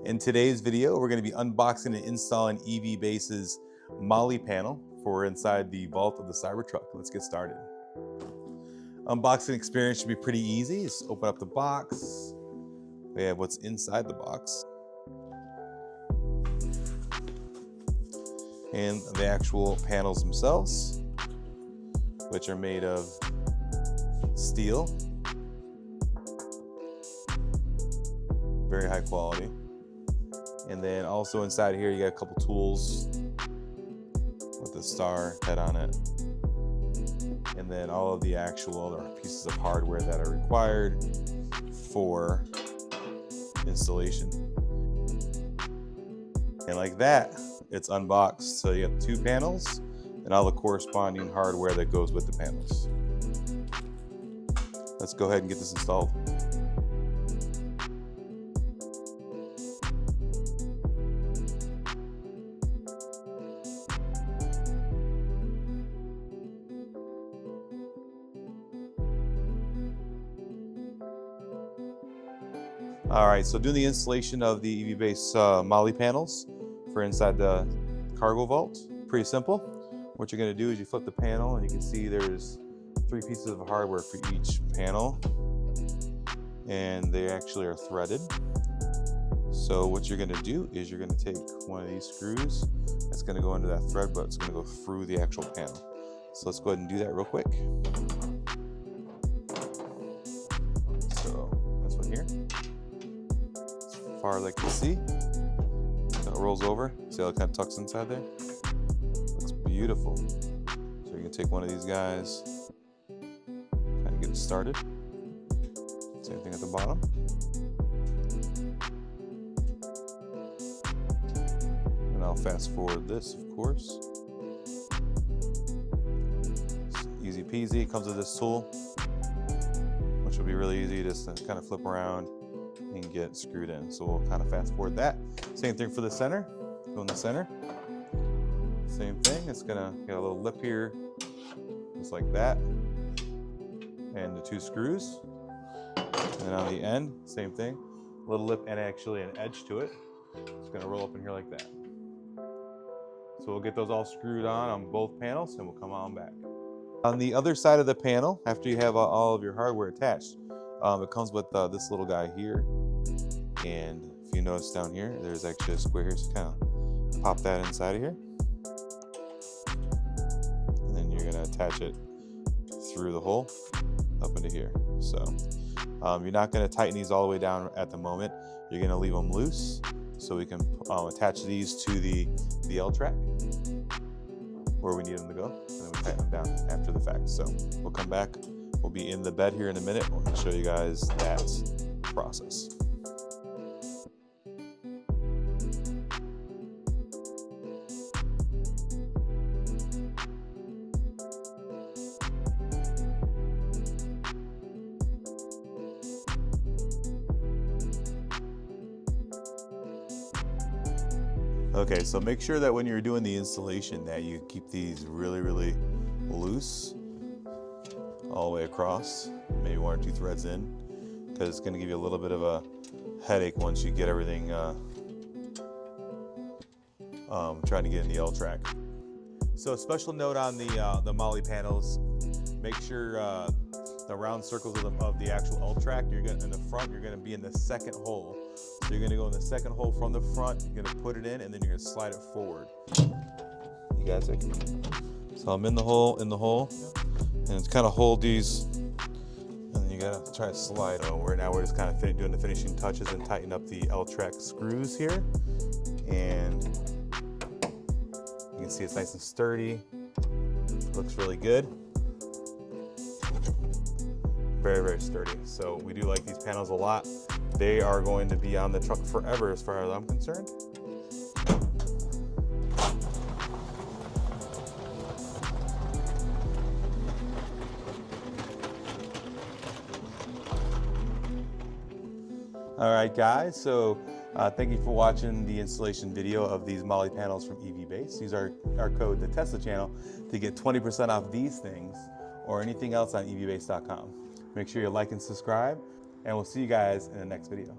In today's video, we're going to be unboxing and installing EV-Base's Molle panel for inside the vault of the Cybertruck. Let's get started. Unboxing experience should be pretty easy. Just open up the box. We have what's inside the box. And the actual panels themselves, which are made of steel. Very high quality. And then also inside here, you got a couple tools with the star head on it. And then all of the actual other pieces of hardware that are required for installation. And like that, it's unboxed. So you have 2 panels and all the corresponding hardware that goes with the panels. Let's go ahead and get this installed. All right, so doing the installation of the EV-Base Molle panels for inside the cargo vault, pretty simple. What you're gonna do is you flip the panel and you can see there's 3 pieces of hardware for each panel, and they actually are threaded. So what you're gonna do is you're gonna take one of these screws, it's gonna go into that thread, but it's gonna go through the actual panel. So let's go ahead and do that real quick. So this one here. As far as I can see, so it rolls over. See how it kind of tucks inside there? Looks beautiful. So you can take one of these guys, kind of get it started. Same thing at the bottom. And I'll fast forward this, of course. It's easy peasy. It comes with this tool, which will be really easy just to kind of flip around and get screwed in. So we'll kind of fast forward that. Same thing for the center. Go in the center. Same thing. It's gonna get a little lip here, just like that. And the 2 screws. And on the end, same thing. A little lip and actually an edge to it. It's gonna roll up in here like that. So we'll get those all screwed on both panels and we'll come on back. On the other side of the panel, after you have all of your hardware attached, it comes with this little guy here. And if you notice down here, there's actually a square here, so kind of pop that inside of here. And then you're gonna attach it through the hole up into here. So you're not gonna tighten these all the way down at the moment. You're gonna leave them loose so we can attach these to the L-track where we need them to go, and then we tighten them down after the fact. So we'll come back. We'll be in the bed here in a minute. We'll show you guys that process. Okay, so make sure that when you're doing the installation that you keep these really loose all the way across, maybe 1 or 2 threads in, because it's going to give you a little bit of a headache once you get everything trying to get in the L-track. So a special note on the Molle panels, make sure the round circles of the actual L-track, in the front, you're going to be in the 2nd hole. So you're going to go in the 2nd hole from the front, you're going to put it in, and then you're going to slide it forward. You guys are, so I'm in the hole, and it's kind of hold these, and then you got to try to slide over. Now we're just kind of doing the finishing touches and tighten up the L-track screws here. And you can see it's nice and sturdy. Looks really good. Very sturdy. So we do like these panels a lot. They are going to be on the truck forever as far as I'm concerned. All right, guys, so thank you for watching the installation video of these Molle panels from EV-Base. Use our code, the Tesla channel, to get 20% off these things or anything else on evbase.com. Make sure you like and subscribe, and we'll see you guys in the next video.